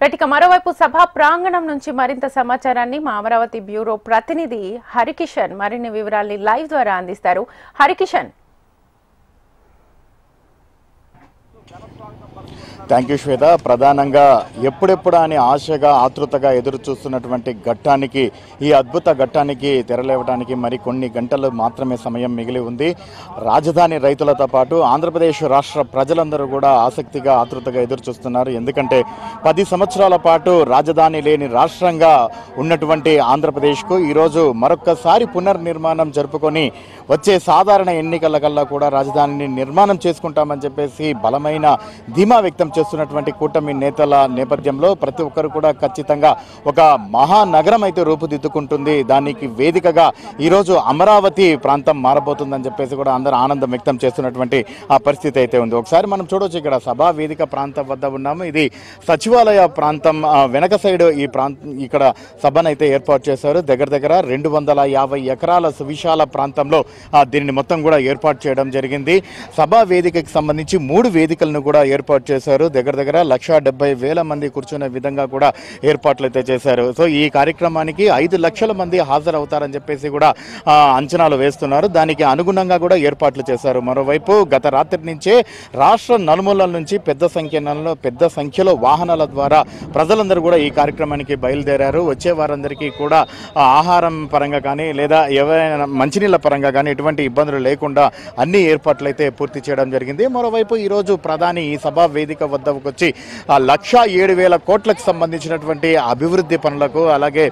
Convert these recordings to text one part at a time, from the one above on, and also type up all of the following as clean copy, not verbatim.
Right మరోవైపు సభా ప్రాంగణం నుంచి మరింత సమాచారాన్ని మా అమరావతి బ్యూరో ప్రతినిధి హరికిషన్ మరిన్ని వివరాల్ని లైవ్ ద్వారా అందిస్తారు. హరికిషన్. థ్యాంక్ యూ శ్వేత. ప్రధానంగా ఎప్పుడెప్పుడు అని ఆశగా ఆతృతగా ఎదురు చూస్తున్నటువంటి ఘట్టానికి, ఈ అద్భుత ఘట్టానికి తెరలేవడానికి మరి కొన్ని గంటలు మాత్రమే సమయం మిగిలి ఉంది. రాజధాని రైతులతో పాటు ఆంధ్రప్రదేశ్ రాష్ట్ర ప్రజలందరూ కూడా ఆసక్తిగా ఆతృతగా ఎదురు చూస్తున్నారు. ఎందుకంటే 10 సంవత్సరాల పాటు రాజధాని లేని రాష్ట్రంగా ఉన్నటువంటి ఆంధ్రప్రదేశ్కు ఈరోజు మరొక్కసారి పునర్నిర్మాణం జరుపుకొని వచ్చే సాధారణ ఎన్నికల కల్లా కూడా రాజధానిని నిర్మాణం చేసుకుంటామని చెప్పేసి బలమైన ధీమా వ్యక్తం చేస్తున్నటువంటి కూటమి నేతల నేపథ్యంలో ప్రతి ఒక్కరు కూడా ఖచ్చితంగా ఒక మహానగరం అయితే రూపుదిద్దుకుంటుంది. దానికి వేదికగా ఈరోజు అమరావతి ప్రాంతం మారబోతుందని చెప్పేసి కూడా అందరూ ఆనందం వ్యక్తం చేస్తున్నటువంటి ఆ పరిస్థితి అయితే ఉంది. ఒకసారి మనం చూడవచ్చు, ఇక్కడ సభా వేదిక ప్రాంతం వద్ద ఉన్నాము. ఇది సచివాలయ ప్రాంతం వెనక సైడ్ ఈ ఇక్కడ సభనైతే ఏర్పాటు చేశారు. దగ్గర 250 ఎకరాల సువిశాల ప్రాంతంలో దీనిని మొత్తం కూడా ఏర్పాటు చేయడం జరిగింది. సభా వేదికకి సంబంధించి 3 వేదికలను కూడా ఏర్పాటు చేశారు. దగ్గర 1,70,000 మంది కూర్చునే విధంగా కూడా ఏర్పాట్లు అయితే చేశారు. సో ఈ కార్యక్రమానికి 5 లక్షల మంది హాజరవుతారని చెప్పేసి కూడా అంచనాలు వేస్తున్నారు. దానికి అనుగుణంగా కూడా ఏర్పాట్లు చేశారు. మరోవైపు గత రాత్రి నుంచే రాష్ట్ర నలుమూలల నుంచి పెద్ద సంఖ్యలో వాహనాల ద్వారా ప్రజలందరూ కూడా ఈ కార్యక్రమానికి బయలుదేరారు. వచ్చే వారందరికీ కూడా ఆహారం పరంగా కానీ లేదా ఎవరైనా మంచినీళ్ళ పరంగా కానీ ఎటువంటి ఇబ్బందులు లేకుండా అన్ని ఏర్పాట్లు అయితే పూర్తి చేయడం జరిగింది. మరోవైపు ఈరోజు ప్రధాని ఈ సభా వేదిక వద్దకు వచ్చి 1,07,000 కోట్లకు సంబంధించినటువంటి అభివృద్ధి పనులకు అలాగే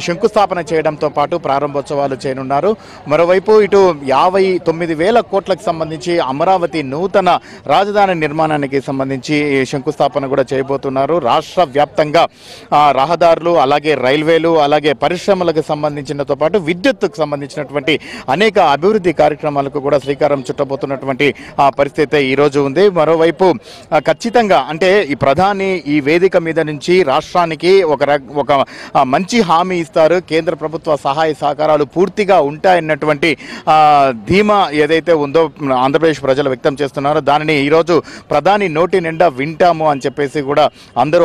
శంకుస్థాపన చేయడంతో పాటు ప్రారంభోత్సవాలు చేయనున్నారు. మరోవైపు ఇటు 59,000 కోట్లకు సంబంధించి అమరావతి నూతన రాజధాని నిర్మాణానికి సంబంధించి శంకుస్థాపన కూడా చేయబోతున్నారు. రాష్ట్ర వ్యాప్తంగా రహదారులు అలాగే రైల్వేలు అలాగే పరిశ్రమలకు సంబంధించినతో పాటు విద్యుత్తుకు సంబంధించినటువంటి అనేక అభివృద్ధి కార్యక్రమాలకు కూడా శ్రీకారం చుట్టబోతున్నటువంటి పరిస్థితి ఈరోజు ఉంది. మరోవైపు ఖచ్చితంగా అంటే ఈ ప్రధాని ఈ వేదిక మీద నుంచి రాష్ట్రానికి ఒక మంచి హామీ ఇస్తారు. కేంద్ర ప్రభుత్వ సహాయ సహకారాలు పూర్తిగా ఉంటాయన్నటువంటి ధీమా ఏదైతే ఉందో ఆంధ్రప్రదేశ్ ప్రజలు వ్యక్తం చేస్తున్నారో దానిని ఈరోజు ప్రధాని నోటి నిండా వింటాము అని చెప్పేసి కూడా అందరూ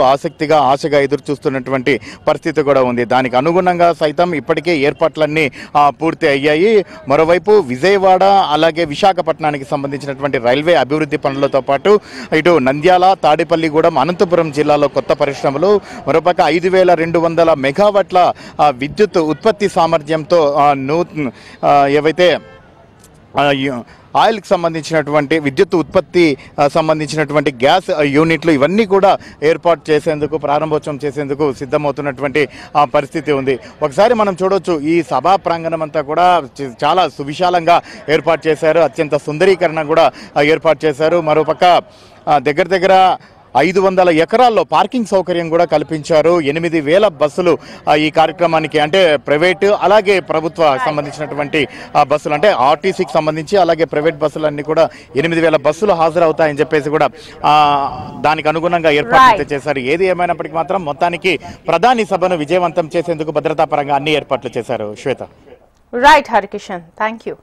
ఆశగా ఎదురు చూస్తున్నటువంటి పరిస్థితి కూడా ఉంది. దానికి అనుగుణంగా సైతం ఇప్పటికే ఏర్పాట్లన్నీ పూర్తి అయ్యాయి. మరోవైపు విజయవాడ అలాగే విశాఖపట్నానికి సంబంధించినటువంటి రైల్వే అభివృద్ధి పనులతో పాటు ఇటు నంద్యాల, తాడేపల్లిగూడెం, అనంతపురం జిల్లాలో కొత్త పరిశ్రమలు, మరోపక్క 5,200 మెగావాట్ల విద్యుత్ ఉత్పత్తి సామర్థ్యంతో ఏవైతే ఆయిల్కి సంబంధించినటువంటి విద్యుత్ ఉత్పత్తి సంబంధించినటువంటి గ్యాస్ యూనిట్లు ఇవన్నీ కూడా ఏర్పాటు చేసేందుకు ప్రారంభోత్సవం చేసేందుకు సిద్ధమవుతున్నటువంటి పరిస్థితి ఉంది. ఒకసారి మనం చూడవచ్చు, ఈ సభా ప్రాంగణం అంతా కూడా చాలా సువిశాలంగా ఏర్పాటు చేశారు. అత్యంత సుందరీకరణ కూడా ఏర్పాటు చేశారు. మరోపక్క దగ్గర 500 ఎకరాల్లో పార్కింగ్ సౌకర్యం కూడా కల్పించారు. 8,000 బస్సులు ఈ కార్యక్రమానికి అంటే ప్రైవేటు అలాగే ప్రభుత్వ సంబంధించినటువంటి బస్సులు అంటే ఆర్టీసీకి సంబంధించి అలాగే ప్రైవేట్ బస్సులన్నీ కూడా 8,000 బస్సులు హాజరవుతాయని చెప్పేసి కూడా దానికి అనుగుణంగా ఏర్పాట్లు చేశారు. ఏది ఏమైనప్పటికీ మాత్రం మొత్తానికి ప్రధాని సభను విజయవంతం చేసేందుకు భద్రతా పరంగా అన్ని ఏర్పాట్లు చేశారు. Shweta. Right Harikishan, thank you.